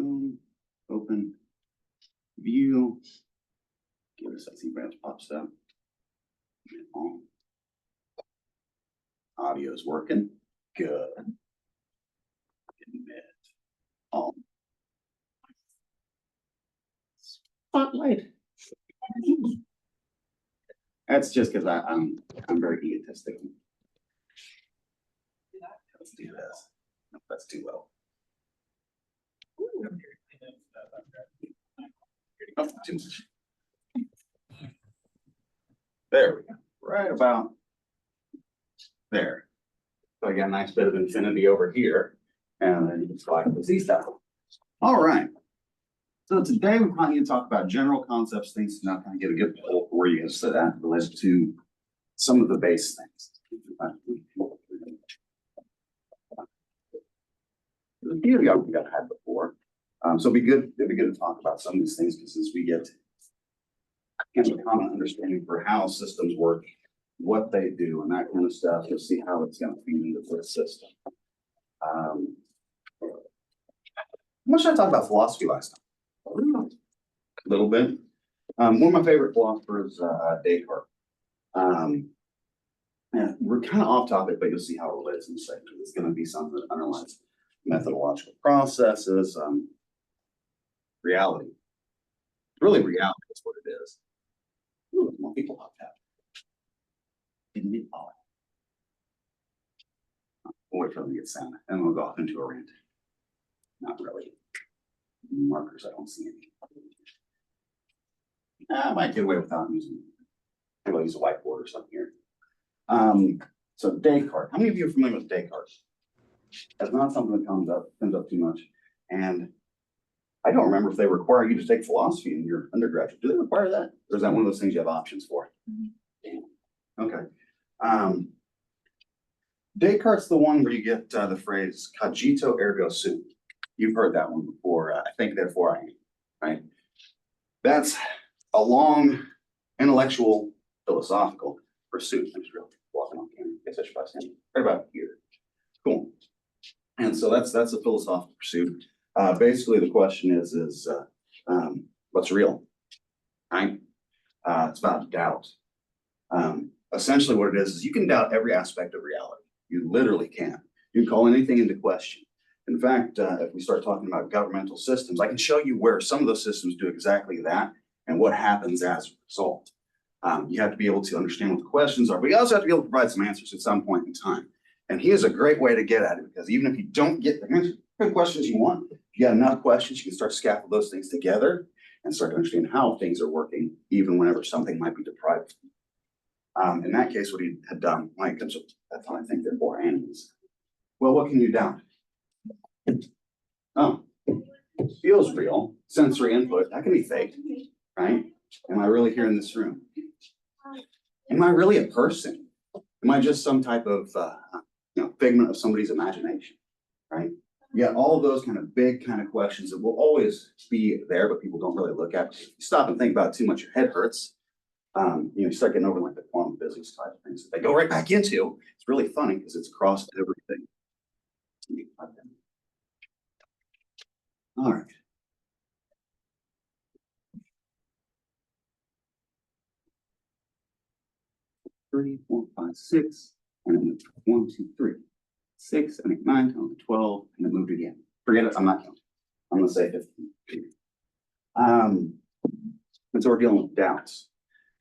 Boom. Open. View. Give us a see branch pops up. On. Audio's working. Good. Admit. On. Spotlight. That's just because I'm very egotistic. Let's do this. No, that's too low. Oh, too much. There we go. Right about there. So I got a nice bit of infinity over here, and then you can slide the Z stuff. All right. So today we're going to talk about general concepts, things to not kind of get a good pull for you so that relates to some of the base things. The theory we've had before. So it'd be good to talk about some of these things because as we get kind of a common understanding for how systems work, what they do, and that kind of stuff, you'll see how it's going to feed into the system. How much did I talk about philosophy last time? A little bit. One of my favorite philosophers, Descartes. Yeah, we're kind of off topic, but you'll see how it relates in a second. It's going to be something that underlies methodological processes, reality. Really, reality is what it is. Ooh, more people popped out. Didn't it? Oh. We'll wait for them to get sound, and we'll go off into a rant. Not really. Markers, I don't see any. I might get away without using. Maybe I'll use a whiteboard or something here. So Descartes. How many of you are familiar with Descartes? That's not something that comes up too much. And I don't remember if they require you to take philosophy in your undergraduate. Do they require that? Or is that one of those things you have options for? Mm-hmm. Okay. Descartes' the one where you get the phrase cogito ergo sum. You've heard that one before. I think therefore I am, right? That's a long intellectual philosophical pursuit. I'm just really walking on camera. I guess I should probably stand right about here. Cool. And so that's a philosophical pursuit. Basically, the question is what's real, right? It's about doubt. Essentially, what it is you can doubt every aspect of reality. You literally can. You can call anything into question. In fact, if we start talking about governmental systems, I can show you where some of those systems do exactly that and what happens as a result. You have to be able to understand what the questions are, but you also have to be able to provide some answers at some point in time. And here's a great way to get at it, because even if you don't get the questions you want, if you got enough questions, you can start to scaffold those things together and start to understand how things are working, even whenever something might be deprived. In that case, what he had done, like, that's how I think therefore animals. Well, what can you doubt? Oh, feels real. Sensory input, that can be fake, right? Am I really here in this room? Am I really a person? Am I just some type of figment of somebody's imagination, right? You got all of those kind of big kind of questions that will always be there, but people don't really look at. If you stop and think about it too much, your head hurts. You start getting over like the quantum physics type of things that they go right back into. It's really funny because it's across everything. All right. Three, 4, 5, 6, and then 1, 2, 3, 6, and 8, 9, 10, 12, and then moved again. Forget it, I'm not counting. I'm gonna say 15. And so we're dealing with doubts.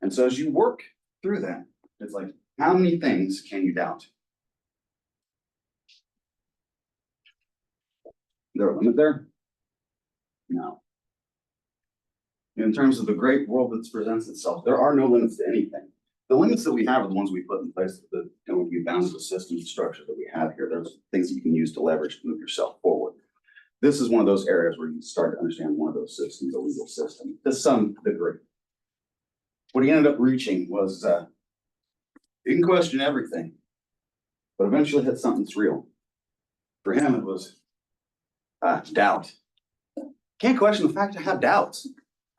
And so as you work through that, it's like, how many things can you doubt? Is there a limit there? No. In terms of the great world that presents itself, there are no limits to anything. The limits that we have are the ones we put in place that would be bound to the system structure that we have here. There's things that you can use to leverage to move yourself forward. This is one of those areas where you start to understand one of those systems, the legal system, to some degree. What he ended up reaching was you can question everything, but eventually hit something that's real. For him, it was doubt. Can't question the fact I have doubts.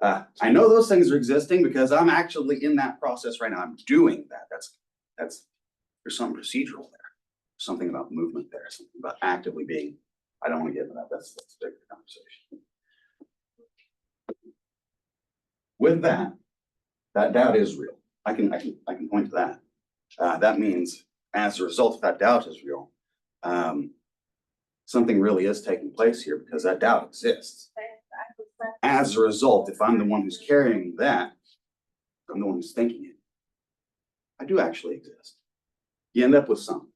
I know those things are existing because I'm actually in that process right now. I'm doing that. There's something procedural there, something about movement there, something about actively being. I don't want to get into that. That's a bigger conversation. With that, that doubt is real. I can point to that. That means as a result of that doubt is real, something really is taking place here because that doubt exists. As a result, if I'm the one who's carrying that, I'm the one who's thinking it. I do actually exist. You end up with something.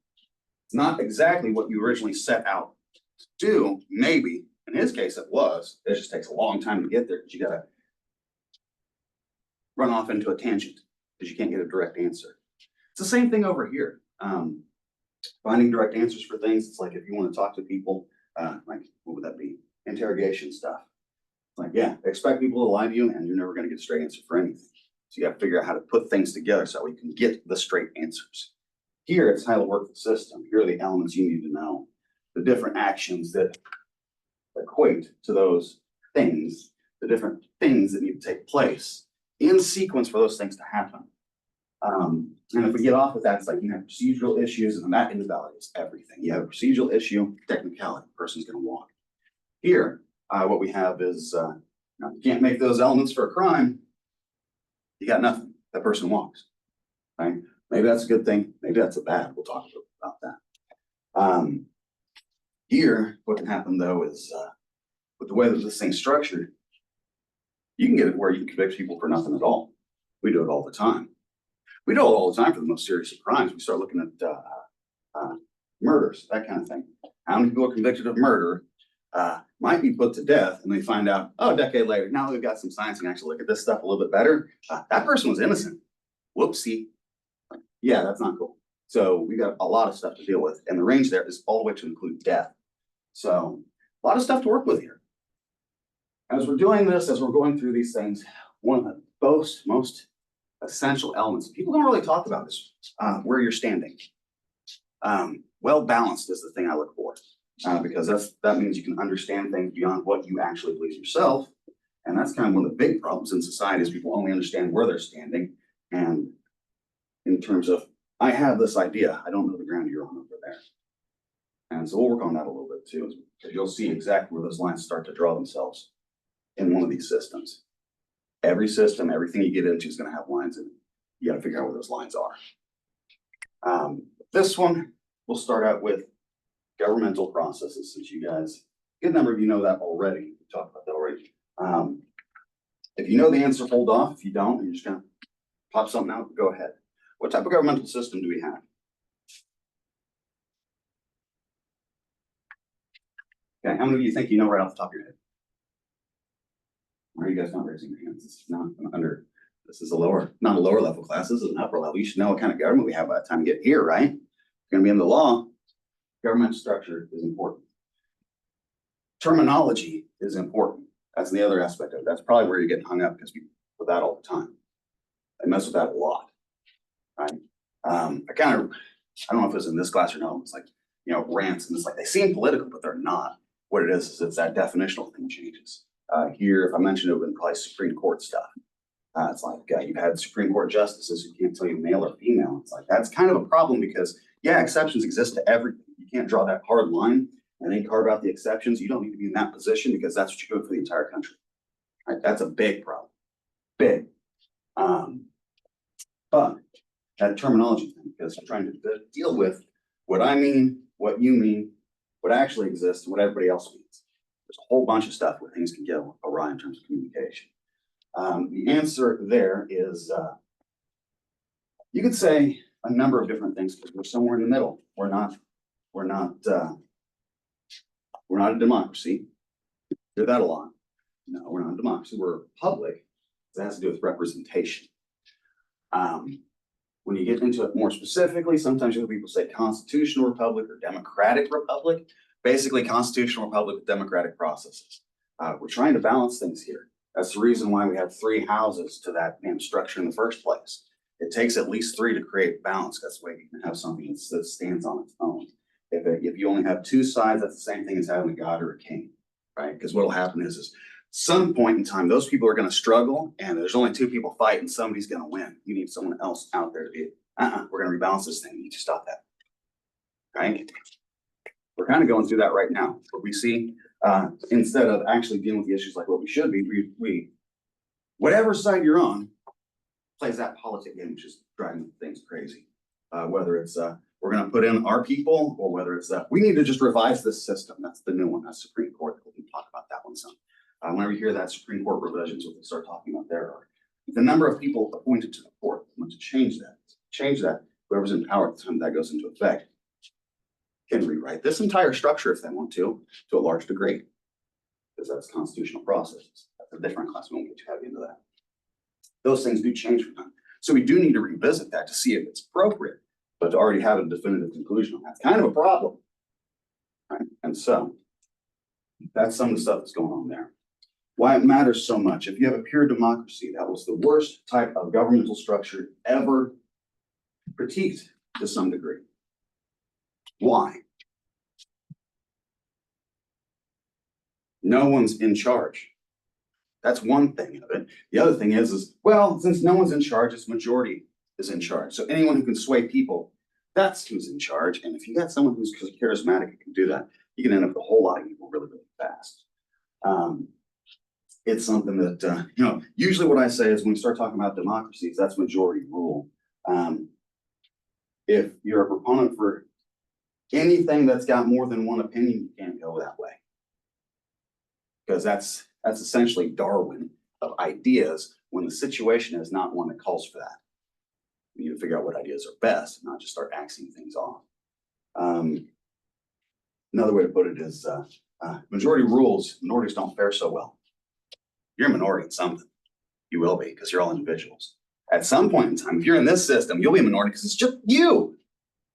It's not exactly what you originally set out to do. Maybe in his case it was. It just takes a long time to get there because you got to run off into a tangent because you can't get a direct answer. It's the same thing over here. Finding direct answers for things. It's like if you want to talk to people, like what would that be? Interrogation stuff. It's like, yeah, expect people to lie to you and you're never going to get a straight answer for anything. So you got to figure out how to put things together so you can get the straight answers. Here, it's how to work the system. Here are the elements you need to know. The different actions that equate to those things, the different things that need to take place in sequence for those things to happen. And if we get off with that, it's like you have procedural issues and that invalidates everything. You have a procedural issue, technicality, person's going to walk. Here, what we have is you can't make those elements for a crime. You got nothing. That person walks, right? Maybe that's a good thing. Maybe that's a bad. We'll talk about that. Here, what can happen though is with the way that this thing's structured, you can get it where you can convict people for nothing at all. We do it all the time. We do it all the time for the most serious of crimes. We start looking at murders, that kind of thing. How many people are convicted of murder might be put to death and they find out, oh, a decade later, now we've got some science and can actually look at this stuff a little bit better. That person was innocent. Whoopsie. Yeah, that's not cool. So we got a lot of stuff to deal with. And the range there is all the way to include death. So a lot of stuff to work with here. As we're doing this, as we're going through these things, one of the most essential elements, people don't really talk about this, where you're standing. Well balanced is the thing I look for, because that means you can understand things beyond what you actually believe yourself. And that's kind of one of the big problems in society is people only understand where they're standing. And in terms of, I have this idea, I don't know the ground you're on over there. And so we'll work on that a little bit too, because you'll see exactly where those lines start to draw themselves in one of these systems. Every system, everything you get into is going to have lines in it. You got to figure out where those lines are. This one, we'll start out with governmental processes, since you guys, a good number of you know that already. We talked about that already. If you know the answer, hold off. If you don't, you're just going to pop something out, go ahead. What type of governmental system do we have? Okay, how many of you think you know right off the top of your head? Why are you guys not raising your hands? This is not under, this is not a lower level class, this is an upper level. You should know what kind of government we have by the time you get here, right? You're gonna be in the law. Government structure is important. Terminology is important. That's the other aspect of it. That's probably where you're getting hung up because people with that all the time. They mess with that a lot, right? I don't know if it was in this class or not, it's like, you know, rants, and it's like they seem political, but they're not. What it is it's that definitional thing changes. Here, if I mentioned it, would have been probably Supreme Court stuff. It's like you've had Supreme Court justices who can't tell you male or female. It's like that's kind of a problem because, yeah, exceptions exist to everything. You can't draw that hard line and then carve out the exceptions. You don't need to be in that position because that's what you're doing for the entire country. Right? That's a big problem. Big. But that terminology thing, because I'm trying to deal with what I mean, what you mean, what actually exists, and what everybody else means. There's a whole bunch of stuff where things can get awry in terms of communication. The answer there is, you could say a number of different things because we're somewhere in the middle. We're not a democracy. Hear that a lot. No, we're not a democracy. We're a republic. That has to do with representation. When you get into it more specifically, sometimes you hear people say constitutional republic or democratic republic. Basically, constitutional republic with democratic processes. We're trying to balance things here. That's the reason why we have 3 houses to that damn structure in the first place. It takes at least 3 to create balance. That's the way you can have something that stands on its own. If you only have 2 sides, that's the same thing as having a god or a king, right? Because what'll happen is some point in time, those people are going to struggle, and there's only 2 people fighting. Somebody's going to win. You need someone else out there to be. We're going to rebalance this thing. You need to stop that, right? We're kind of going through that right now. But we see instead of actually dealing with the issues like what we should be, we whatever side you're on plays that politic game, which is driving things crazy. Whether it's we're going to put in our people, or whether it's we need to just revise this system. That's the new one. That's Supreme Court. We can talk about that one some. Whenever you hear that Supreme Court revisions, what they start talking about there are the number of people appointed to the court. Want to change that. Change that. Whoever's in power at the time that goes into effect can rewrite this entire structure if they want to a large degree, because that's constitutional processes. That's a different class. We won't get too heavy into that. Those things do change from time. So we do need to revisit that to see if it's appropriate, but to already have a definitive conclusion on that's kind of a problem. Right? And so that's some of the stuff that's going on there. Why it matters so much. If you have a pure democracy, that was the worst type of governmental structure ever critiqued to some degree. Why? No one's in charge. That's one thing of it. The other thing is, well, since no one's in charge, it's majority is in charge. So anyone who can sway people, that's who's in charge. And if you got someone who's charismatic and can do that, you can end up with a whole lot of people really, really fast. It's something that, usually what I say is when we start talking about democracies, that's majority rule. If you're a proponent for anything that's got more than one opinion, you can't go that way. Because that's essentially Darwin of ideas when the situation is not one that calls for that. You need to figure out what ideas are best, and not just start axing things off. Another way to put it is majority rules, minorities don't fare so well. You're a minority in something. You will be, because you're all individuals. At some point in time, if you're in this system, you'll be a minority because it's just you.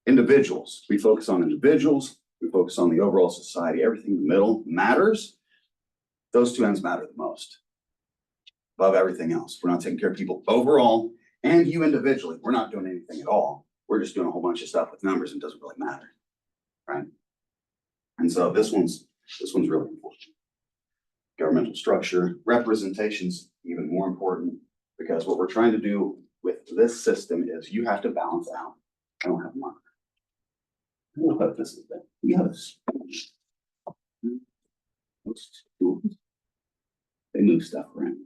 Individuals. We focus on individuals. We focus on the overall society. Everything in the middle matters. Those two ends matter the most. Above everything else. We're not taking care of people overall, and you individually. We're not doing anything at all. We're just doing a whole bunch of stuff with numbers and it doesn't really matter. Right? And so this one's really important. Governmental structure, representation's even more important, because what we're trying to do with this system is you have to balance out. I don't have a marker. I don't know if this is that. We have a sponge. They move stuff around.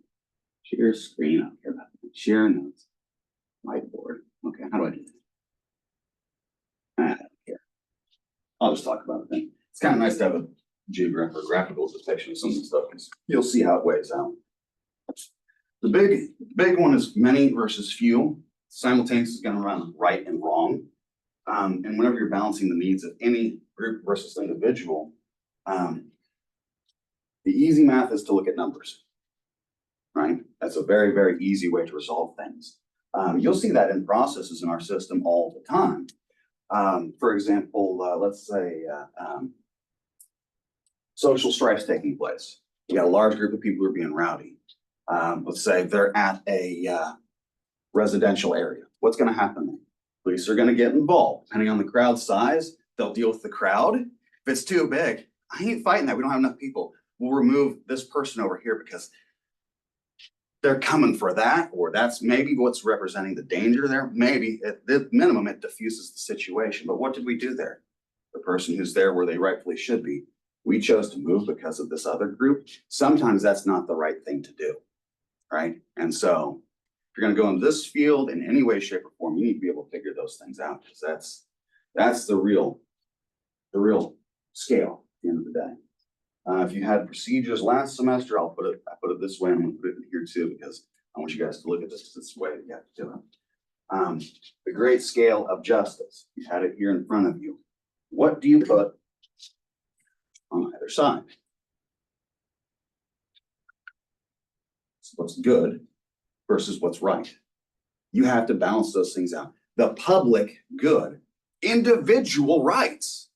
Share screen. I don't care about that. Share notes. Whiteboard. Okay, how do I do that? I don't care. I'll just talk about it then. It's kind of nice to have a graphical depiction of some of the stuff, because you'll see how it weighs out. The big one is many versus few. Simultaneous is going to run right and wrong. And whenever you're balancing the needs of any group versus individual, the easy math is to look at numbers, right? That's a very, very easy way to resolve things. You'll see that in processes in our system all the time. For example, let's say social strife's taking place. You got a large group of people who are being rowdy. Let's say they're at a residential area. What's going to happen then? Police are going to get involved. Depending on the crowd size, they'll deal with the crowd. If it's too big, I ain't fighting that. We don't have enough people. We'll remove this person over here because they're coming for that, or that's maybe what's representing the danger there. Maybe at the minimum, it diffuses the situation. But what did we do there? The person who's there where they rightfully should be, we chose to move because of this other group. Sometimes that's not the right thing to do, right? And so if you're going to go in this field in any way, shape, or form, you need to be able to figure those things out, because that's the real scale at the end of the day. If you had procedures last semester, I put it this way. I'm going to put it in here too, because I want you guys to look at this, because it's the way you have to do it. The great scale of justice. You had it here in front of you. What do you put on either side? So what's good versus what's right. You have to balance those things out. The public good, individual rights,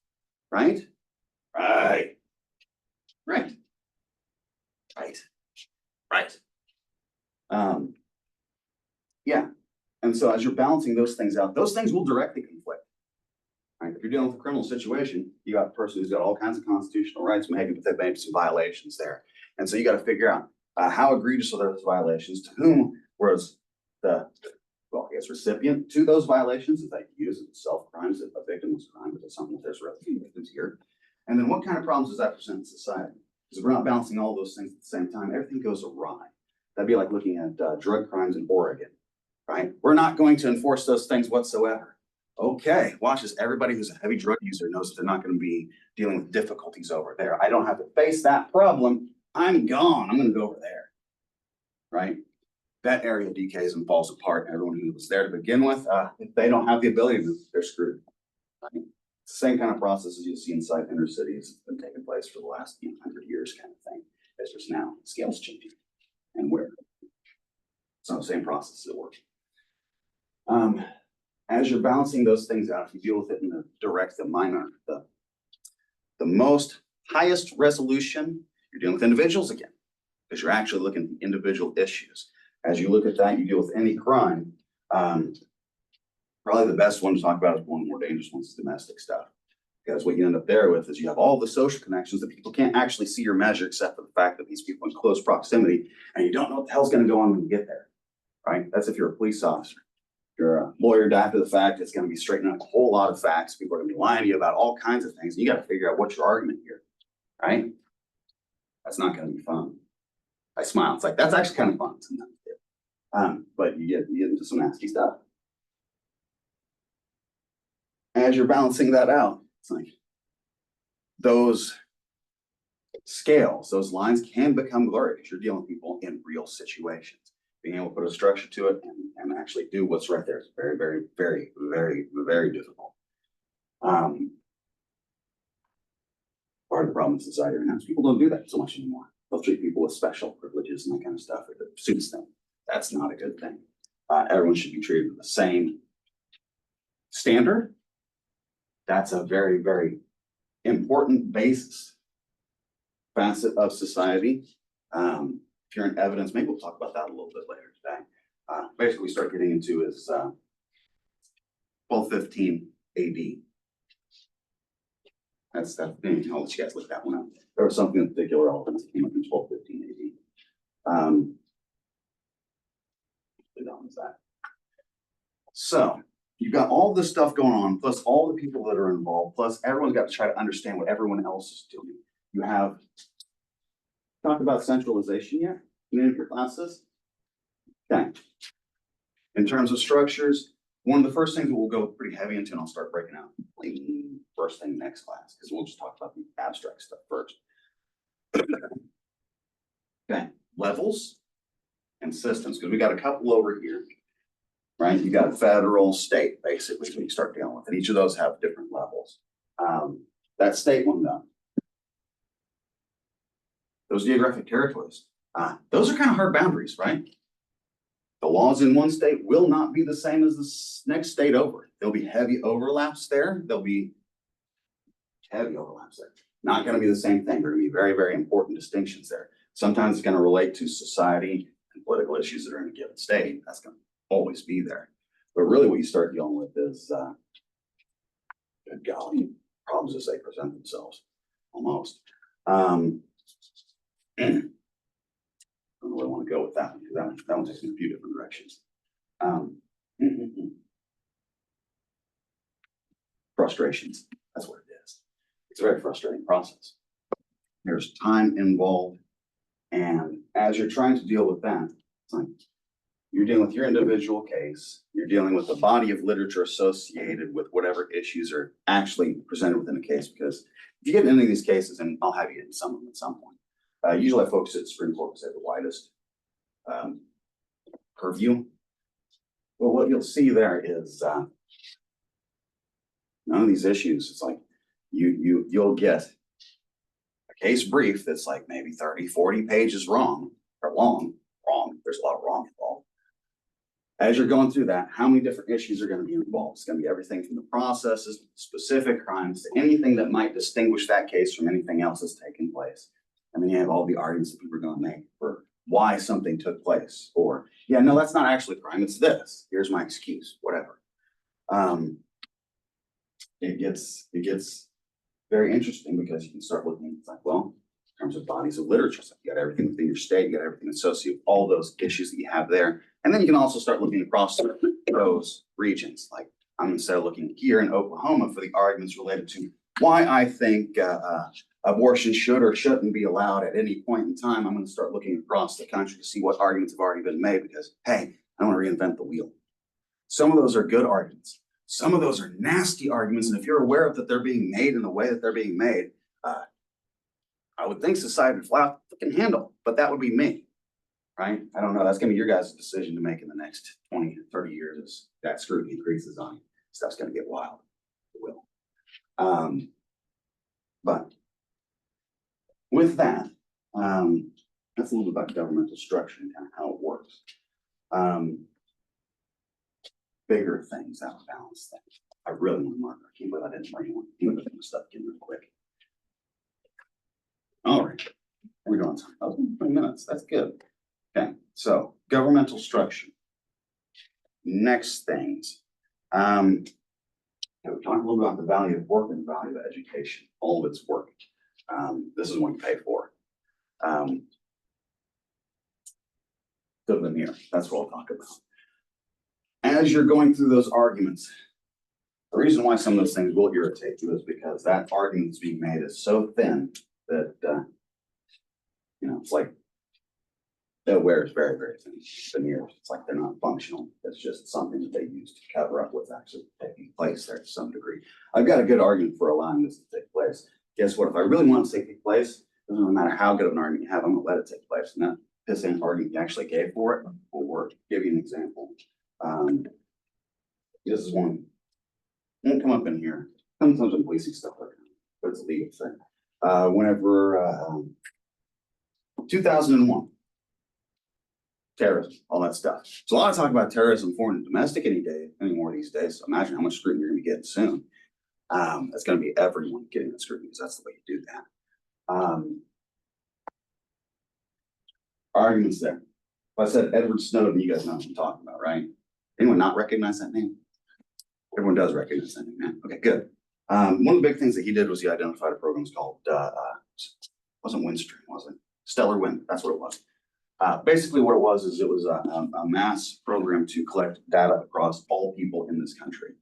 right? Right. Yeah. And so as you're balancing those things out, those things will directly conflict. Right? If you're dealing with a criminal situation, you got a person who's got all kinds of constitutional rights, maybe some violations there. And so you got to figure out how egregious are those violations, to whom was the, recipient to those violations, if they use it as self-crimes, if a victimless crime, but it's something that there's really victims here. And then what kind of problems does that present in society? Because if we're not balancing all those things at the same time, everything goes awry. That'd be like looking at drug crimes in Oregon, right? We're not going to enforce those things whatsoever. Okay, watch this. Everybody who's a heavy drug user knows that they're not going to be dealing with difficulties over there. I don't have to face that problem. I'm gone. I'm going to go over there, right? That area decays and falls apart. Everyone who was there to begin with, if they don't have the ability to, they're screwed. Right? It's the same kind of process as you see inside inner cities. It's been taking place for the last 100 years, kind of thing. It's just now scales changing and where. It's not the same process that works. As you're balancing those things out, if you deal with it in the direct, the minor, the most highest resolution, you're dealing with individuals again, because you're actually looking at individual issues. As you look at that, you deal with any crime. Probably the best one to talk about is one of the more dangerous ones, is domestic stuff. Because what you end up there with is you have all the social connections that people can't actually see or measure, except for the fact that these people in close proximity, and you don't know what the hell's going to go on when you get there, right? That's if you're a police officer. If you're a lawyer after the fact, it's going to be straightening up a whole lot of facts. People are going to be lying to you about all kinds of things. And you got to figure out what's your argument here, right? That's not going to be fun. I smile. It's like, that's actually kind of fun sometimes. But you get into some nasty stuff. As you're balancing that out, it's like those scales, those lines can become blurry because you're dealing with people in real situations. Being able to put a structure to it and actually do what's right there is very, very, very, very, very difficult. Part of the problem in society right now is people don't do that so much anymore. They'll treat people with special privileges and that kind of stuff if it suits them. That's not a good thing. Everyone should be treated with the same standard. That's a very, very important basis facet of society. If you're in evidence, maybe we'll talk about that a little bit later today. Basically, we start getting into is 1215 AD. That's that. I'll let you guys look that one up. There was something in particular relevant that came up in 1215 AD. That. So you've got all this stuff going on, plus all the people that are involved, plus everyone's got to try to understand what everyone else is doing. You have talked about centralization yet in any of your classes? Okay. In terms of structures, one of the first things that we'll go pretty heavy into, and I'll start breaking out first thing next class, because we'll just talk about the abstract stuff first. Okay, levels and systems, because we got a couple over here, right? You got federal, state, basically, when you start dealing with it. Each of those have different levels. That state one, though, those geographic territories, those are kind of hard boundaries, right? The laws in one state will not be the same as the next state over. There'll be heavy overlaps there. There'll be heavy overlaps there. Not going to be the same thing. There are going to be very, very important distinctions there. Sometimes it's going to relate to society and political issues that are in a given state. That's going to always be there. But really what you start dealing with is, good golly, problems as they present themselves, almost. I don't know where I want to go with that one, because that one takes me in a few different directions. Frustrations, that's what it is. It's a very frustrating process. There's time involved, and as you're trying to deal with that, it's like you're dealing with your individual case, you're dealing with the body of literature associated with whatever issues are actually presented within a case, because if you get into any of these cases, and I'll have you in some of them at some point, usually I focus at Supreme Court because they have the widest purview. Well, what you'll see there is none of these issues, it's like you'll get a case brief that's like maybe 30, 40 pages wrong. There's a lot of wrong involved. As you're going through that, how many different issues are going to be involved? It's going to be everything from the processes, specific crimes, to anything that might distinguish that case from anything else that's taken place. And then you have all the arguments that people are going to make for why something took place, or, yeah, no, that's not actually a crime, it's this. Here's my excuse, whatever. It gets very interesting because you can start looking, it's like, well, in terms of bodies of literature, so you got everything within your state, you got everything associated with all those issues that you have there. And then you can also start looking across those regions. Like I'm instead of looking here in Oklahoma for the arguments related to why I think abortion should or shouldn't be allowed at any point in time, I'm going to start looking across the country to see what arguments have already been made because, hey, I don't want to reinvent the wheel. Some of those are good arguments. Some of those are nasty arguments. And if you're aware of that they're being made in the way that they're being made, I would think society would flat can handle, but that would be me, right? I don't know. That's going to be your guys' decision to make in the next 20 to 30 years as that scrutiny increases on you. Stuff's going to get wild. It will. But with that, that's a little bit about governmental structure and kind of how it works. Bigger things that would balance things. I really want to mark. I can't believe I didn't bring one. I'm going to put my stuff in real quick. All right. We're doing time. Oh, 20 minutes. That's good. Okay. So governmental structure. Next things. We talked a little bit about the value of work and the value of education. All of its work. This is what you pay for. Good veneer. That's what I'll talk about. As you're going through those arguments, the reason why some of those things will irritate you is because that argument that's being made is so thin that, it's like the wear is very, very thin veneers. It's like they're not functional. It's just something that they use to cover up what's actually taking place there to some degree. I've got a good argument for allowing this to take place. Guess what? If I really want it to take place, it doesn't matter how good of an argument you have, I'm going to let it take place. And that pissant argument you actually gave for it will work. Give you an example. This is one. Won't come up in here. Sometimes in policing stuff like that, but it's a legal thing. Whenever 2001, terrorism, all that stuff. So a lot of talk about terrorism, foreign and domestic anymore these days. So imagine how much scrutiny you're going to be getting soon. It's going to be everyone getting that scrutiny because that's the way you do that. Arguments there. If I said Edward Snowden, you guys know what I'm talking about, right? Anyone not recognize that name? Everyone does recognize that name, man. Okay, good. One of the big things that he did was he identified a program called, wasn't Windstream, was it? Stellar Wind, that's what it was. Basically what it was is it was a mass program to collect data across all people in this country.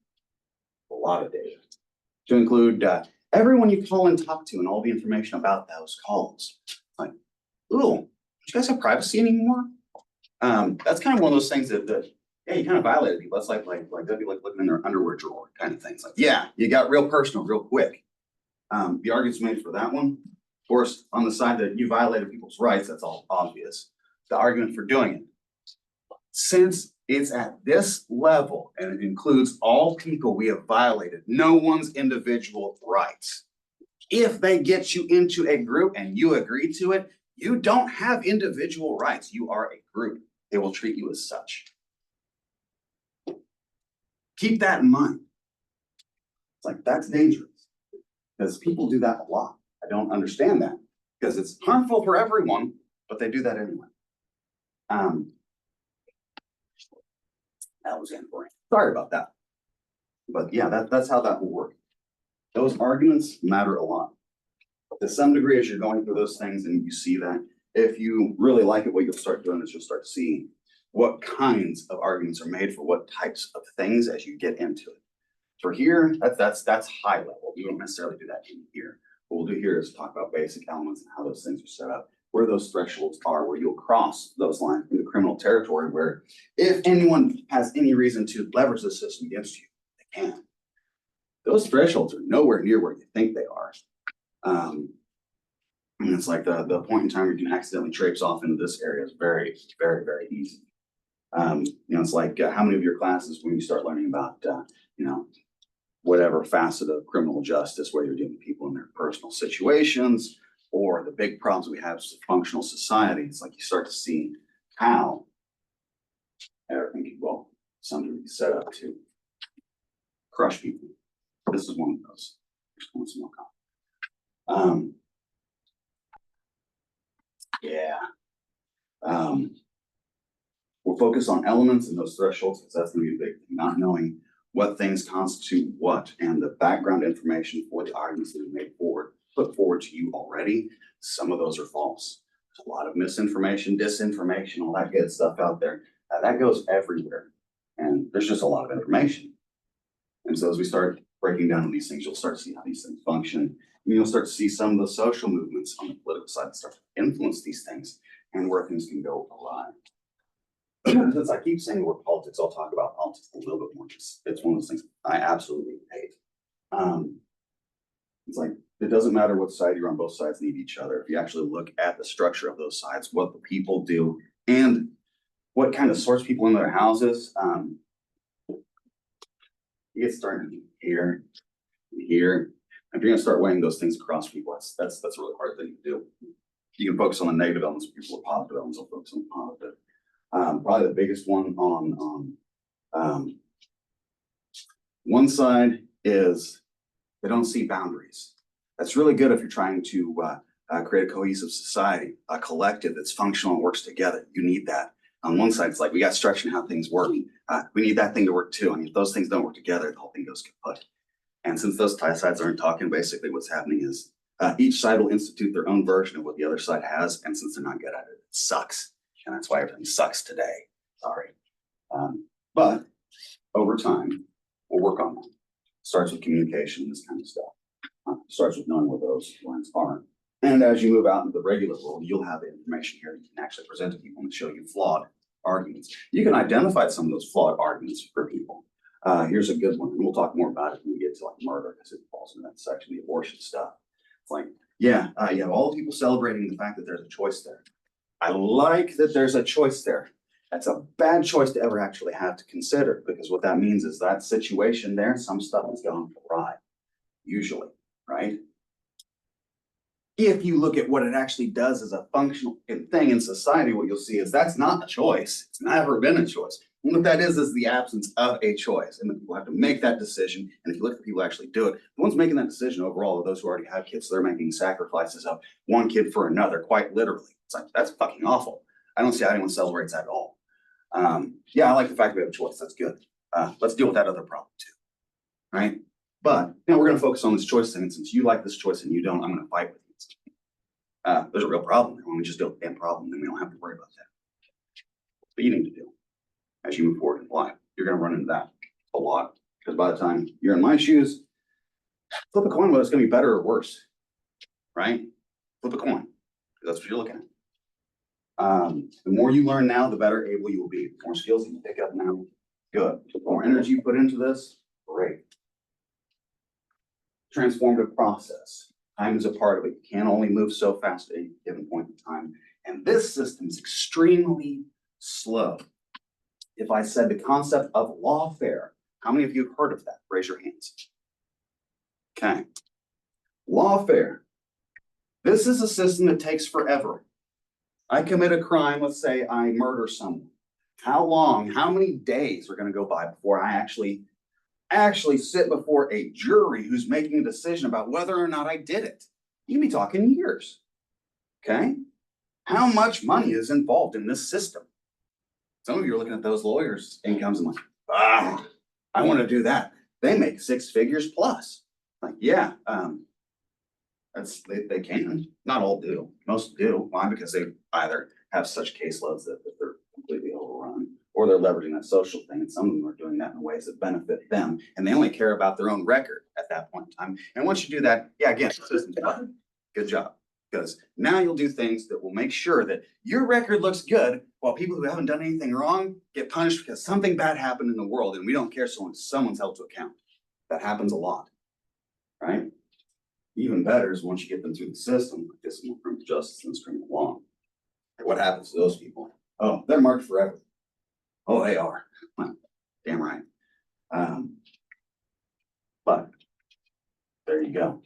A lot of data. To include everyone you call and talk to and all the information about those calls. Like, ooh, do you guys have privacy anymore? That's kind of one of those things that yeah, you kind of violated people. That's like that'd be like looking in their underwear drawer kind of things. Like, yeah, you got real personal real quick. The argument's made for that one. Of course, on the side that you violated people's rights, that's all obvious. The argument for doing it. Since it's at this level and it includes all people we have violated, no one's individual rights. If they get you into a group and you agree to it, you don't have individual rights. You are a group. They will treat you as such. Keep that in mind. It's like, that's dangerous because people do that a lot. I don't understand that because it's harmful for everyone, but they do that anyway. That was important. Sorry about that. But yeah, that's how that will work. Those arguments matter a lot. To some degree, as you're going through those things and you see that, if you really like it, what you'll start doing is you'll start seeing what kinds of arguments are made for what types of things as you get into it. For here, that's high level. We don't necessarily do that in here. What we'll do here is talk about basic elements and how those things are set up, where those thresholds are, where you'll cross those lines into criminal territory, where if anyone has any reason to leverage the system against you, they can. Those thresholds are nowhere near where you think they are. And it's like the point in time where you can accidentally traipse off into this area is very, very, very easy. It's like how many of your classes when you start learning about, whatever facet of criminal justice, where you're dealing with people in their personal situations, or the big problems we have as a functional society, it's like you start to see how everything can, well, something is set up to crush people. This is one of those. We'll focus on elements and those thresholds because that's going to be a big thing. Not knowing what things constitute what and the background information for the arguments that are put forward to you already. Some of those are false. There's a lot of misinformation, disinformation, all that good stuff out there. That goes everywhere. And there's just a lot of information. And so as we start breaking down on these things, you'll start to see how these things function. And you'll start to see some of the social movements on the political side that start to influence these things and where things can go awry. Since I keep saying the word politics, I'll talk about politics a little bit more. It's one of those things I absolutely hate. It's like, it doesn't matter what side you're on, both sides need each other. If you actually look at the structure of those sides, what the people do, and what kind of sorts people in their houses, you get started here, here. If you're gonna start weighing those things across people, that's a really hard thing to do. You can focus on the negative elements, people are positive elements, will focus on the positive. Probably the biggest one on one side is they don't see boundaries. That's really good if you're trying to create a cohesive society, a collective that's functional and works together. You need that. On one side, it's like we got structure in how things work. We need that thing to work too. And if those things don't work together, the whole thing goes kaput. And since those sides aren't talking, basically what's happening is each side will institute their own version of what the other side has. And since they're not good at it, it sucks. And that's why everything sucks today. Sorry. But over time, we'll work on that. Starts with communication and this kind of stuff. Starts with knowing where those lines are. And as you move out into the regular world, you'll have information here you can actually present to people and show you flawed arguments. You can identify some of those flawed arguments for people. Here's a good one, and we'll talk more about it when we get to like murder, because it falls in that section, the abortion stuff. It's like, yeah, you have all the people celebrating the fact that there's a choice there. I like that there's a choice there. That's a bad choice to ever actually have to consider, because what that means is that situation there, some stuff has gone awry, usually, right? If you look at what it actually does as a functional thing in society, what you'll see is that's not a choice. It's never been a choice. And what that is the absence of a choice. And the people have to make that decision. And if you look at the people who actually do it, the ones making that decision overall are those who already have kids. So they're making sacrifices of one kid for another, quite literally. It's like, that's fucking awful. I don't see how anyone celebrates that at all. Yeah, I like the fact we have a choice. That's good. Let's deal with that other problem too, right? But we're going to focus on this choice thing. And since you like this choice and you don't, I'm going to fight with you. There's a real problem. When we just deal with the damn problem, then we don't have to worry about that. What you need to do as you move forward in life, you're going to run into that a lot, because by the time you're in my shoes, flip a coin whether it's going to be better or worse, right? Flip a coin, because that's what you're looking at. The more you learn now, the better able you will be. The more skills you can pick up now, good. The more energy you put into this, great. Transformative process. Time is a part of it. You can't only move so fast at a given point in time. And this system is extremely slow. If I said the concept of lawfare, how many of you have heard of that? Raise your hands. Okay. Lawfare. This is a system that takes forever. I commit a crime, let's say I murder someone. How long, how many days are going to go by before I actually sit before a jury who's making a decision about whether or not I did it? You'd be talking years, okay? How much money is involved in this system? Some of you are looking at those lawyers' incomes and like, I want to do that. They make 6 figures plus. Like, yeah, they can. Not all do. Most do. Why? Because they either have such caseloads that they're completely overrun, or they're leveraging that social thing, and some of them are doing that in ways that benefit them, and they only care about their own record at that point in time. And once you do that, yeah, again, the system's fine. Good job, because now you'll do things that will make sure that your record looks good, while people who haven't done anything wrong get punished because something bad happened in the world, and we don't care so long as someone's held to account. That happens a lot, right? Even better is once you get them through the system, like this is criminal justice and criminal law. What happens to those people? Oh, they're marked forever. Oh, they are. Damn right. But there you go.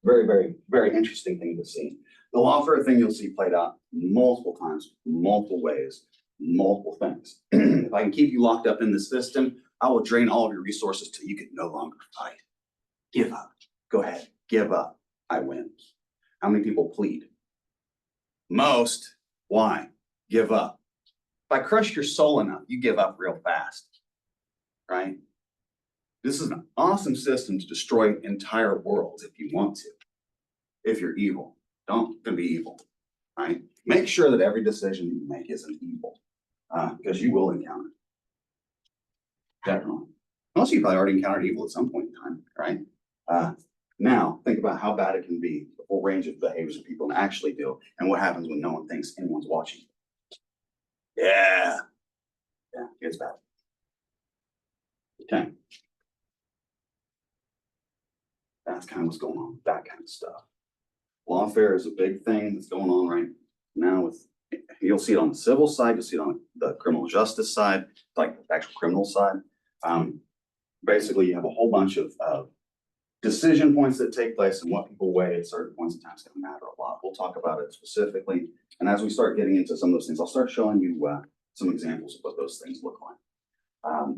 Very, very, very interesting thing to see. The lawfare thing you'll see played out multiple times, multiple ways, multiple things. If I can keep you locked up in the system, I will drain all of your resources till you can no longer fight. Give up. Go ahead. Give up. I win. How many people plead? Most. Why? Give up. If I crush your soul enough, you give up real fast, right? This is an awesome system to destroy entire worlds if you want to. If you're evil, don't be evil, right? Make sure that every decision you make isn't evil, because you will encounter it. Definitely. Most of you probably already encountered evil at some point in time, right? Now, think about how bad it can be, the whole range of behaviors that people actually do, and what happens when no one thinks anyone's watching. Yeah, it's bad. Okay. That's kind of what's going on with that kind of stuff. Lawfare is a big thing that's going on right now with, you'll see it on the civil side, you'll see it on the criminal justice side, like the actual criminal side. Basically, you have a whole bunch of decision points that take place and what people weigh at certain points in time is going to matter a lot. We'll talk about it specifically. And as we start getting into some of those things, I'll start showing you some examples of what those things look like.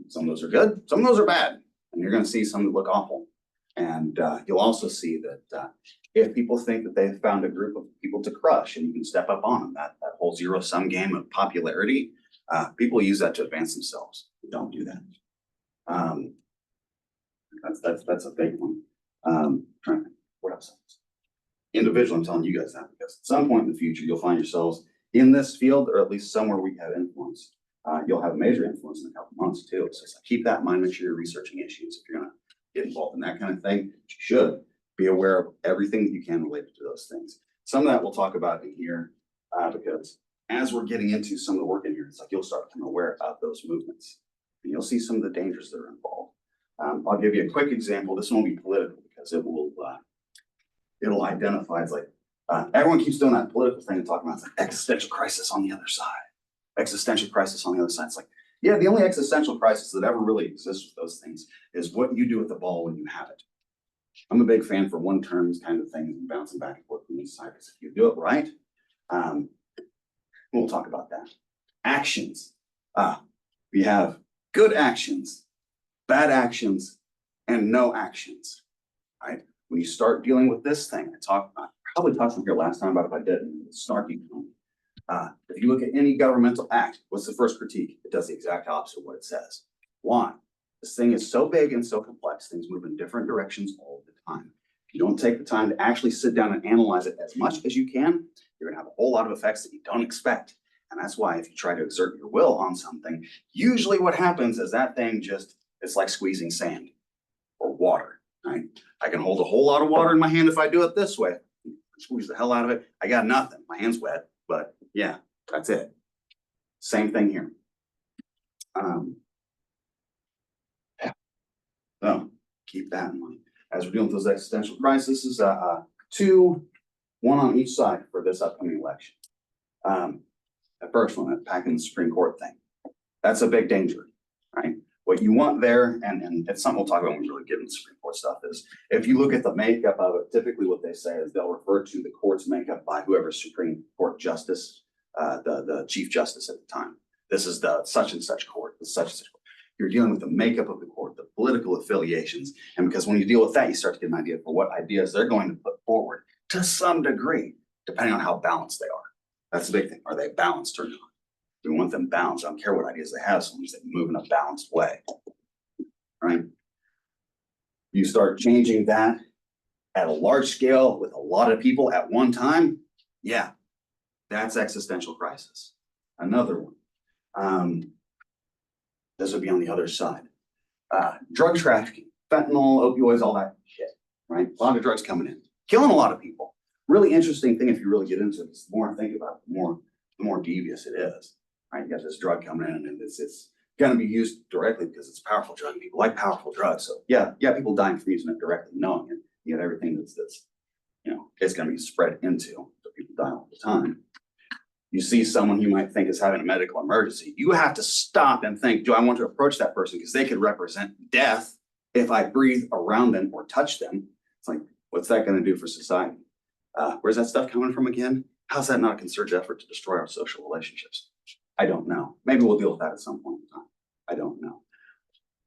Some of those are good, some of those are bad, and you're going to see some that look awful. And you'll also see that if people think that they've found a group of people to crush and you can step up on them, that whole zero-sum game of popularity, people use that to advance themselves. Don't do that. That's a big one. Trying to think, what else? Individual, I'm telling you guys that because at some point in the future, you'll find yourselves in this field, or at least somewhere we have influence. You'll have major influence in a couple months too. So keep that in mind. Make sure you're researching issues. If you're going to get involved in that kind of thing, you should be aware of everything that you can related to those things. Some of that we'll talk about in here because as we're getting into some of the work in here, it's like you'll start becoming aware of those movements and you'll see some of the dangers that are involved. I'll give you a quick example. This won't be political because it'll identify. It's like everyone keeps doing that political thing and talking about it's like existential crisis on the other side. Existential crisis on the other side. It's like, yeah, the only existential crisis that ever really exists with those things is what you do with the ball when you have it. I'm a big fan for one terms kind of things and bouncing back and forth from each side. If you do it right, we'll talk about that. Actions. We have good actions, bad actions, and no actions. Right? When you start dealing with this thing, I probably talked from here last time about if I didn't, snarky tone. If you look at any governmental act, what's the first critique? It does the exact opposite of what it says. Why? This thing is so big and so complex, things move in different directions all the time. If you don't take the time to actually sit down and analyze it as much as you can, you're gonna have a whole lot of effects that you don't expect. And that's why if you try to exert your will on something, usually what happens is that thing it's like squeezing sand or water, right? I can hold a whole lot of water in my hand if I do it this way. Squeeze the hell out of it. I got nothing. My hand's wet, but yeah, that's it. Same thing here. So keep that in mind. As we're dealing with those existential crises, one on each side for this upcoming election. The first one, packing the Supreme Court thing. That's a big danger, right? What you want there, and it's something we'll talk about when we really get into Supreme Court stuff, is if you look at the makeup of it, typically what they say is they'll refer to the court's makeup by whoever's Supreme Court justice, the Chief Justice at the time. This is the such and such court, the such and such court. You're dealing with the makeup of the court, the political affiliations. And because when you deal with that, you start to get an idea for what ideas they're going to put forward to some degree, depending on how balanced they are. That's the big thing. Are they balanced or not? We want them balanced. I don't care what ideas they have, as long as they move in a balanced way, right? You start changing that at a large scale with a lot of people at one time. Yeah, that's existential crisis. Another one. This would be on the other side. Drug trafficking, fentanyl, opioids, all that shit, right? A lot of drugs coming in, killing a lot of people. Really interesting thing if you really get into it, the more I think about it, the more devious it is. Right? You got this drug coming in and it's going to be used directly because it's a powerful drug. People like powerful drugs. So yeah, people dying from using it directly, knowing it. You got everything that's it's going to be spread into, so people die all the time. You see someone you might think is having a medical emergency, you have to stop and think, do I want to approach that person? Because they could represent death if I breathe around them or touch them. It's like, what's that going to do for society? Where's that stuff coming from again? How's that not a concerted effort to destroy our social relationships? I don't know. Maybe we'll deal with that at some point in time. I don't know.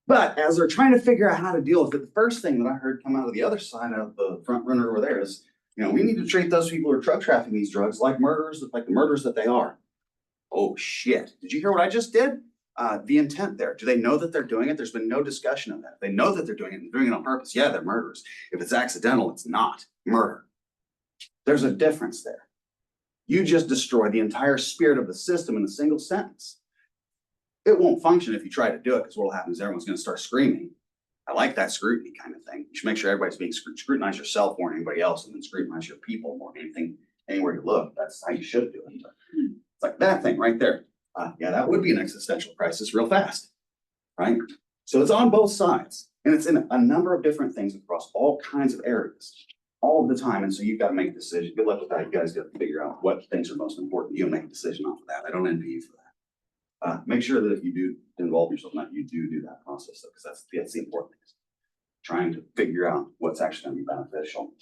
But as they're trying to figure out how to deal with it, the first thing that I heard come out of the other side of the front runner over there is, we need to treat those people who are drug trafficking these drugs like murderers, like the murderers that they are. Oh, shit. Did you hear what I just did? The intent there. Do they know that they're doing it? There's been no discussion of that. If they know that they're doing it and doing it on purpose, yeah, they're murderers. If it's accidental, it's not murder. There's a difference there. You just destroy the entire spirit of the system in a single sentence. It won't function if you try to do it, because what will happen is everyone's going to start screaming I like that scrutiny kind of thing. You should make sure everybody's being scrutinize yourself more than anybody else, and then scrutinize your people more than anything. Anywhere you look, that's how you should do it. But it's like that thing right there. Yeah, that would be an existential crisis real fast, right? So it's on both sides, and it's in a number of different things across all kinds of areas, all the time. And so you've got to make decisions. Good luck with that. You guys got to figure out what things are most important to you and make a decision off of that. I don't envy you for that. Make sure that if you do involve yourself in that, you do that process, because that's the important thing. Trying to figure out what's actually going to be beneficial.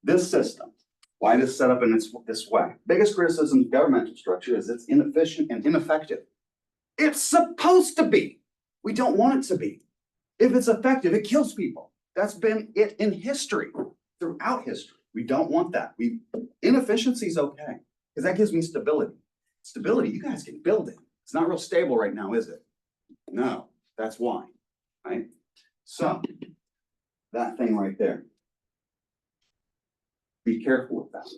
This system, why it is set up in this way. Biggest criticism of governmental structure is it's inefficient and ineffective. It's supposed to be. We don't want it to be. If it's effective, it kills people. That's been it in history, throughout history. We don't want that. Inefficiency is okay, because that gives me stability. Stability, you guys can build it. It's not real stable right now, is it? No, that's why, right? So, that thing right there. Be careful with that.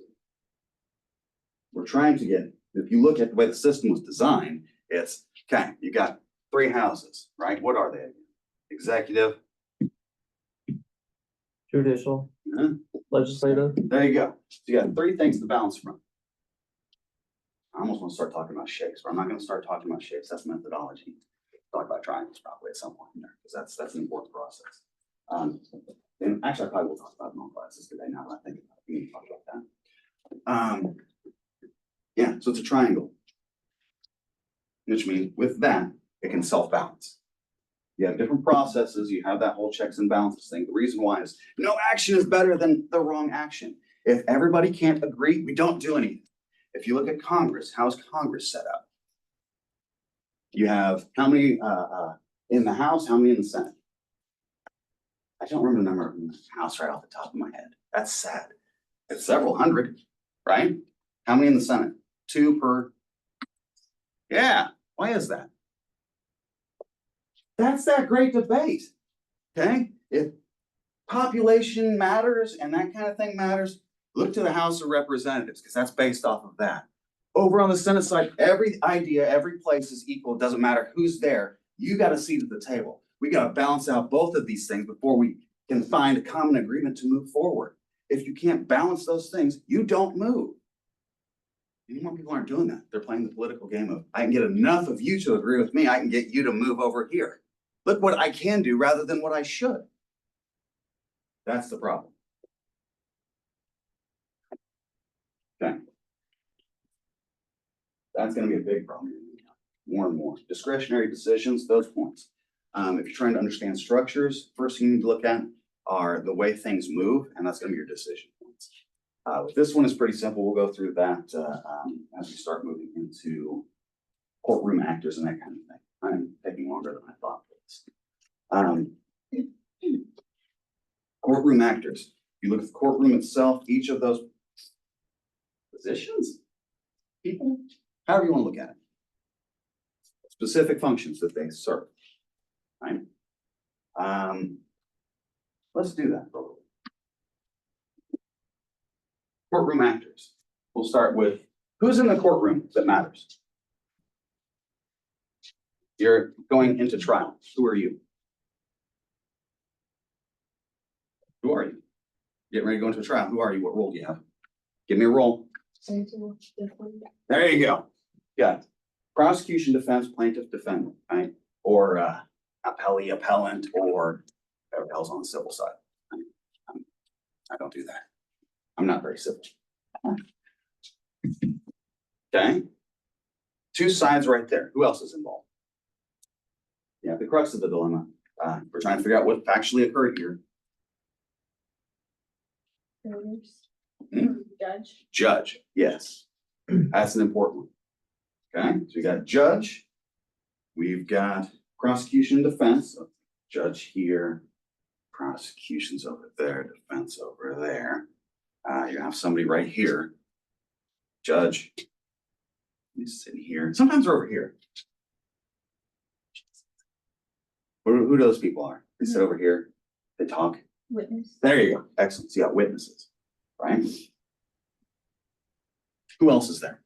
We're trying to get, if you look at the way the system was designed, it's, okay, you got 3 houses, right? What are they? Executive. Judicial. Legislative. There you go. So you got 3 things to balance from. I almost want to start talking about shapes, but I'm not going to start talking about shapes. That's methodology. Talk about triangles probably at some point in there, because that's an important process. And actually, I probably will talk about non-classes today. Now that I think about it, we need to talk about that. Yeah, so it's a triangle, which means with that, it can self-balance. You have different processes. You have that whole checks and balances thing. The reason why is no action is better than the wrong action. If everybody can't agree, we don't do anything. If you look at Congress, how's Congress set up? You have how many in the House, how many in the Senate? I don't remember the number in the House right off the top of my head. That's sad. It's several hundred, right? How many in the Senate? 2 per. Yeah, why is that? That's that great debate, okay? If population matters and that kind of thing matters, look to the House of Representatives, because that's based off of that. Over on the Senate side, every idea, every place is equal. It doesn't matter who's there. You got a seat at the table. We got to balance out both of these things before we can find a common agreement to move forward. If you can't balance those things, you don't move. Any more people aren't doing that. They're playing the political game of, I can get enough of you to agree with me. I can get you to move over here. Look what I can do rather than what I should. That's the problem. Okay. That's going to be a big problem. More and more. Discretionary decisions, those points. If you're trying to understand structures, first thing you need to look at are the way things move, and that's going to be your decision points. This one is pretty simple. We'll go through that as we start moving into courtroom actors and that kind of thing. I'm taking longer than I thought for this. Courtroom actors. If you look at the courtroom itself, each of those positions, people, however you want to look at it, specific functions that they serve, right? Let's do that for a little bit. Courtroom actors. We'll start with who's in the courtroom that matters. You're going into trial. Who are you? Who are you? Getting ready to go into a trial. Who are you? What role do you have? Give me a role. There you go. Yeah. Prosecution, defense, plaintiff, defendant, right? Or appellee, appellant, or whatever the hell's on the civil side. I don't do that. I'm not very civil. Okay. 2 sides right there. Who else is involved? Yeah, the crux of the dilemma. We're trying to figure out what actually occurred here. Judge. Judge, yes. That's an important one. Okay, so we got judge. We've got prosecution and defense. So judge here, prosecution's over there, defense over there. You have somebody right here. Judge. He's sitting here. Sometimes they're over here. Who those people are? They sit over here. They talk. Witness. There you go. Excellent. So you got witnesses, right? Who else is there?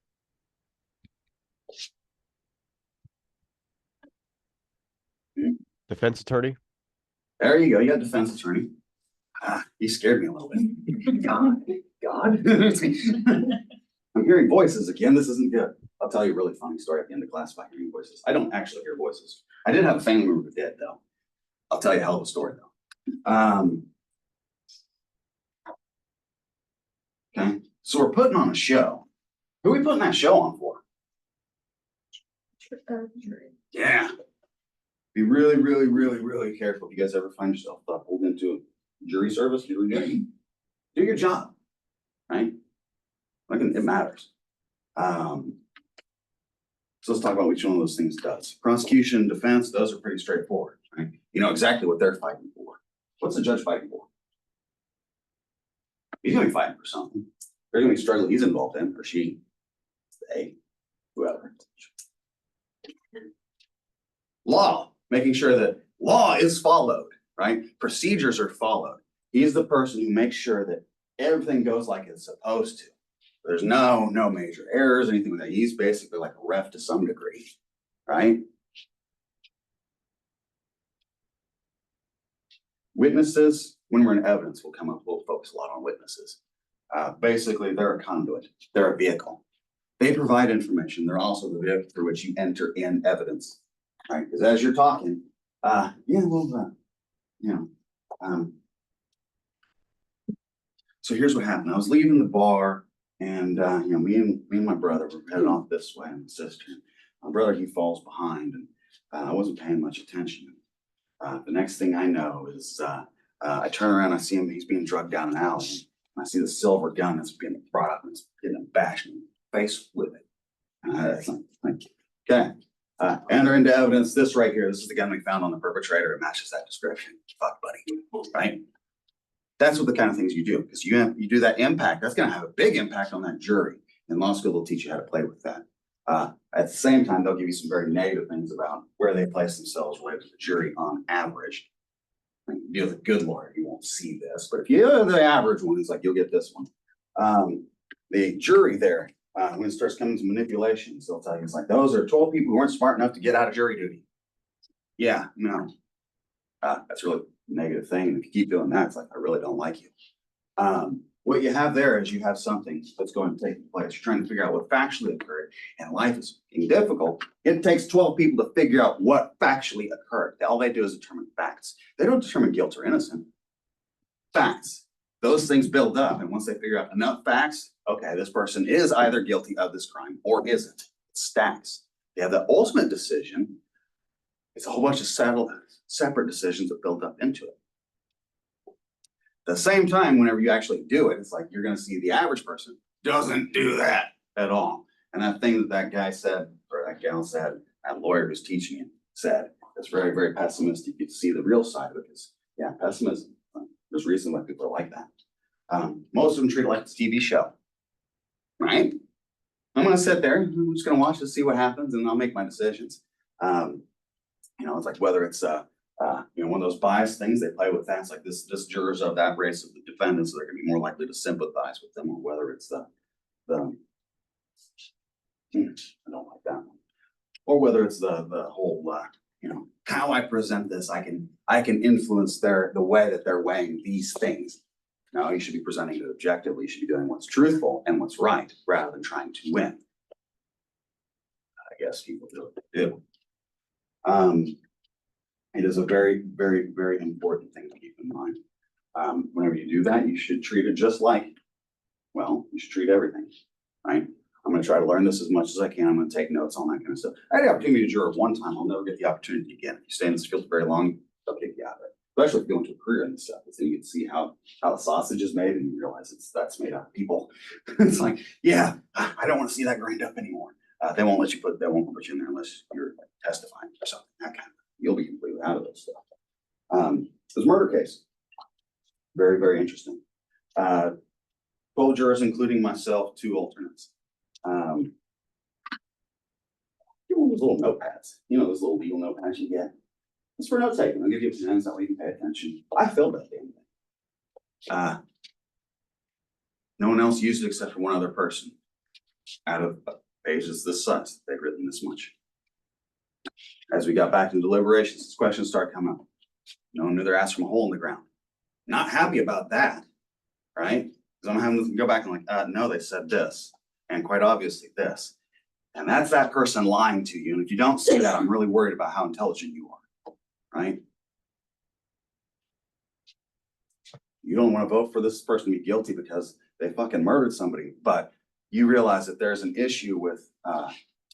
Defense attorney. There you go. You got a defense attorney. He scared me a little bit. God. I'm hearing voices again. This isn't good. I'll tell you a really funny story at the end of class about hearing voices. I don't actually hear voices. I did have a family member who did, though. I'll tell you a hell of a story, though. Okay. So we're putting on a show. Who are we putting that show on for? Yeah. Be really, really, really, really careful if you guys ever find yourself pulled into a jury service. Do your job, right? It matters. So let's talk about which one of those things does. Prosecution and defense, those are pretty straightforward, right? You know exactly what they're fighting for. What's the judge fighting for? He's gonna be fighting for something. They're gonna be struggling he's involved in, or she, they, whoever. Law, making sure that law is followed, right? Procedures are followed. He's the person who makes sure that everything goes like it's supposed to. There's no major errors, anything like that. He's basically like a ref to some degree, right? Witnesses, when we're in evidence, we'll focus a lot on witnesses. Basically, they're a conduit. They're a vehicle. They provide information. They're also the vehicle through which you enter in evidence, right? Because as you're talking, so here's what happened. I was leaving the bar, and me and my brother were headed off this way, and my sister. My brother, he falls behind, and I wasn't paying much attention. The next thing I know is I turn around, I see him, he's being drugged down an alley, and I see the silver gun that's being brought up, and it's getting bashed in the face with it. Okay. Enter into evidence. This right here, this is the gun we found on the perpetrator. It matches that description. Fuck, buddy. Right? That's what the kind of things you do, because you do that impact. That's going to have a big impact on that jury. In law school, they'll teach you how to play with that. At the same time, they'll give you some very negative things about where they place themselves related to the jury on average. If you deal with a good lawyer, you won't see this, but if you're the average one, it's like you'll get this one. The jury there, when it starts coming to manipulations, they'll tell you it's like those are 12 people who weren't smart enough to get out of jury duty. Yeah, no, that's really a negative thing. And if you keep doing that, it's like I really don't like you. What you have there is you have something that's going to take place. You're trying to figure out what factually occurred, and life is getting difficult. It takes 12 people to figure out what factually occurred. All they do is determine facts. They don't determine guilt or innocent. Facts. Those things build up, and once they figure out enough facts, okay, this person is either guilty of this crime or isn't. It stacks. They have the ultimate decision. It's a whole bunch of separate decisions that build up into it. At the same time, whenever you actually do it, it's like you're going to see the average person doesn't do that at all. And that thing that guy said, or that gal said, that lawyer who's teaching it said, it's very, very pessimistic. You can see the real side of it is, yeah, pessimism. There's a reason why people are like that. Most of them treat it like it's a TV show, right? I'm going to sit there, I'm just going to watch to see what happens, and I'll make my decisions. It's like whether it's one of those bias things they play with. That's like this jurors of that race of the defendants, so they're going to be more likely to sympathize with them, or whether it's I don't like that one, or whether it's the whole how I present this, I can influence the way that they're weighing these things. No, you should be presenting it objectively. You should be doing what's truthful and what's right rather than trying to win. I guess people do what they do. It is a very, very, very important thing to keep in mind. Whenever you do that, you should treat it just like, you should treat everything, right? I'm going to try to learn this as much as I can. I'm going to take notes on that kind of stuff. I had the opportunity to juror one time. I'll never get the opportunity again. If you stay in this field for very long, they'll kick you out of it. Especially if you go into a career in this stuff. Then you can see how the sausage is made, and you realize that's made out of people. It's like, yeah, I don't want to see that grind up anymore. They won't put you in there unless you're testifying or something. That kind of. You'll be completely out of this stuff. This murder case, very, very interesting. 12 jurors, including myself, 2 alternates. Those little notepads, those little legal notepads you get. It's for note taking. I'll give you a pen so that way you can pay attention. I filled that damn thing. No one else used it except for one other person. Out of pages this size, they've written this much. As we got back to deliberations, questions start coming up. No one knew their ass from a hole in the ground. Not happy about that, right? Because I'm having to go back and like, no, they said this, and quite obviously this. And that's that person lying to you. And if you don't see that, I'm really worried about how intelligent you are, right? You don't want to vote for this person to be guilty because they fucking murdered somebody, but you realize that there's an issue with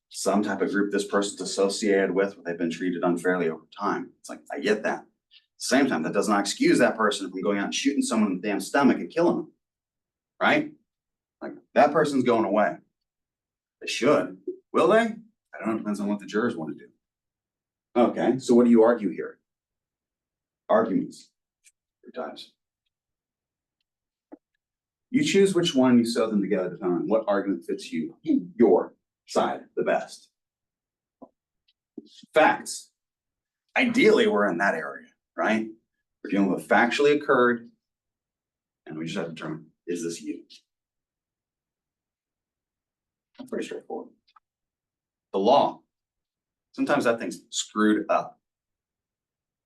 some type of group this person's associated with, where they've been treated unfairly over time. It's like, I get that. At the same time, that does not excuse that person from going out and shooting someone in the damn stomach and killing them, right? Like, that person's going away. They should. Will they? I don't know. It depends on what the jurors want to do. Okay, so what do you argue here? Arguments. 3 times. You choose which one, you sew them together to determine what argument fits you, your side, the best. Facts. Ideally, we're in that area, right? We're dealing with factually occurred, and we just have to determine, is this you? Pretty straightforward. The law. Sometimes that thing's screwed up,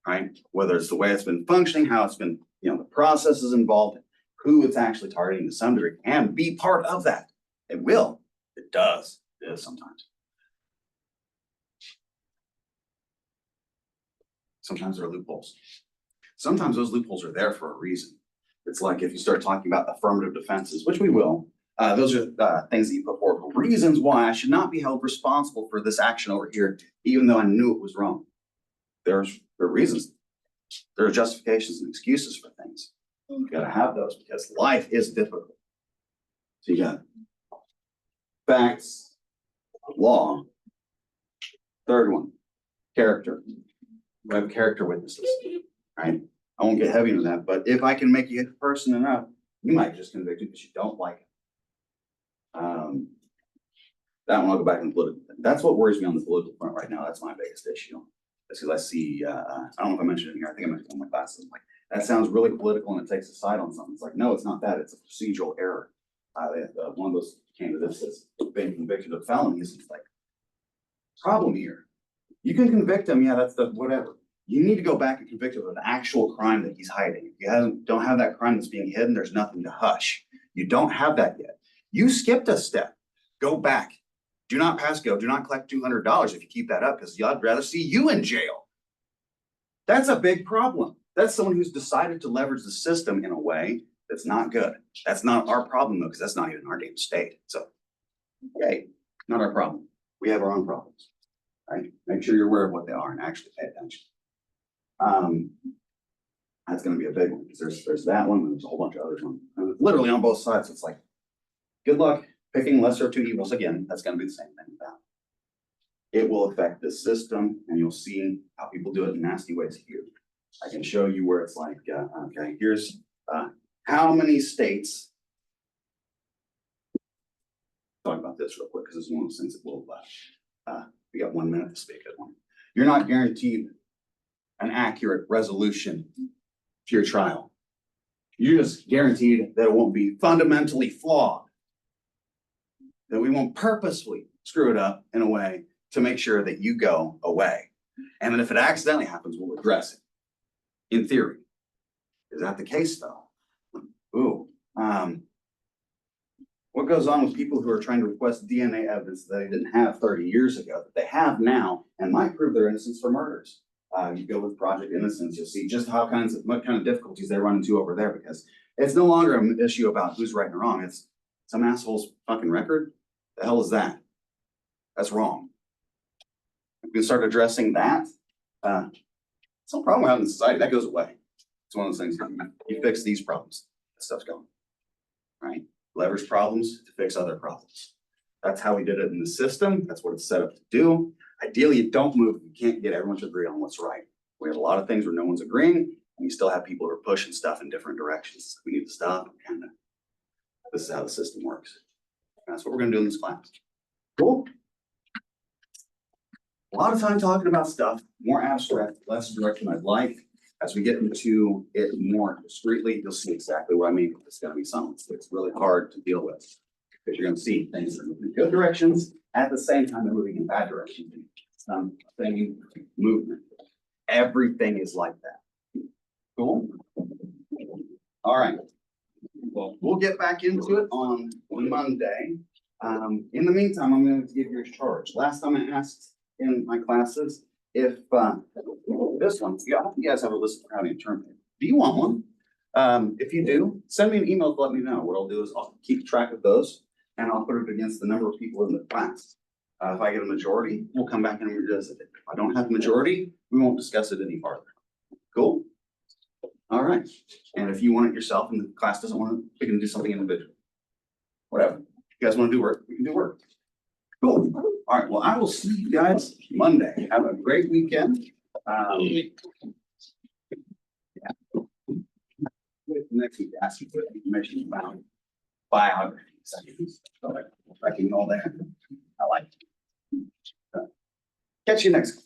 right? Whether it's the way it's been functioning, how it's been, the processes involved, who it's actually targeting to some degree, and be part of that. It will. It does. It is sometimes. Sometimes there are loopholes. Sometimes those loopholes are there for a reason. It's like if you start talking about affirmative defenses, which we will, those are things that you put forward, reasons why I should not be held responsible for this action over here, even though I knew it was wrong. There are reasons. There are justifications and excuses for things. You got to have those because life is difficult. So you got facts, law. Third one, character. We have character witnesses, right? I won't get heavy into that, but if I can make you a person enough, you might just convict you because you don't like it. That one I'll go back in the political. That's what worries me on the political front right now. That's my biggest issue. That's because I see, I don't know if I mentioned it here. I think I mentioned it in my classes. Like, that sounds really political and it takes a side on something. It's like, no, it's not that. It's a procedural error. One of those candidates that's been convicted of felonies. It's like, problem here. You can convict him. Yeah, that's the whatever. You need to go back and convict him of an actual crime that he's hiding. If you don't have that crime that's being hidden, there's nothing to hush. You don't have that yet. You skipped a step. Go back. Do not pass go. Do not collect $200 if you keep that up because I'd rather see you in jail. That's a big problem. That's someone who's decided to leverage the system in a way that's not good. That's not our problem though, because that's not even our damn state. So, okay, not our problem. We have our own problems, right? Make sure you're aware of what they are and actually pay attention. That's going to be a big one because there's that one and there's a whole bunch of others. Literally on both sides. It's like, good luck picking lesser of two evils. Again, that's going to be the same thing with that. It will affect the system, and you'll see how people do it in nasty ways here. I can show you where it's like, okay, here's how many states. Talk about this real quick because it's one of those things that will. We got 1 minute to speak at one. You're not guaranteed an accurate resolution to your trial. You're just guaranteed that it won't be fundamentally flawed. That we won't purposefully screw it up in a way to make sure that you go away. And then if it accidentally happens, we'll address it. In theory. Is that the case though? Ooh. What goes on with people who are trying to request DNA evidence that they didn't have 30 years ago, that they have now, and might prove their innocence for murders? You go with Project Innocence, you'll see just what kind of difficulties they run into over there, because it's no longer an issue about who's right and wrong. It's some asshole's fucking record. The hell is that? That's wrong. If we start addressing that, it's no problem we have in society. That goes away. It's one of those things, you fix these problems, that stuff's going, right? Leverage problems to fix other problems. That's how we did it in the system. That's what it's set up to do. Ideally, you don't move if you can't get everyone to agree on what's right. We have a lot of things where no one's agreeing, and you still have people who are pushing stuff in different directions. We need to stop and this is how the system works. That's what we're going to do in this class. Cool. A lot of time talking about stuff, more abstract, less direct than I'd like. As we get into it more discreetly, you'll see exactly what I mean. It's going to be something that's really hard to deal with because you're going to see things that are moving in good directions at the same time they're moving in bad directions. Something movement. Everything is like that. All right. Well, we'll get back into it on Monday. In the meantime, I'm going to give you a charge. Last time I asked in my classes if, this one, yeah, I hope you guys have a list of county attorney. Do you want one? If you do, send me an email to let me know. What I'll do is I'll keep track of those and I'll put it against the number of people in the class. If I get a majority, we'll come back and revisit it. If I don't have a majority, we won't discuss it any farther. Cool? All right. And if you want it yourself and the class doesn't want it, we can do something individual. Whatever. If you guys want to do work, we can do work. Cool. All right. Well, I will see you guys Monday. Have a great weekend. Next week, ask you for information about biographies. Tracking all that. I like it. Catch you next.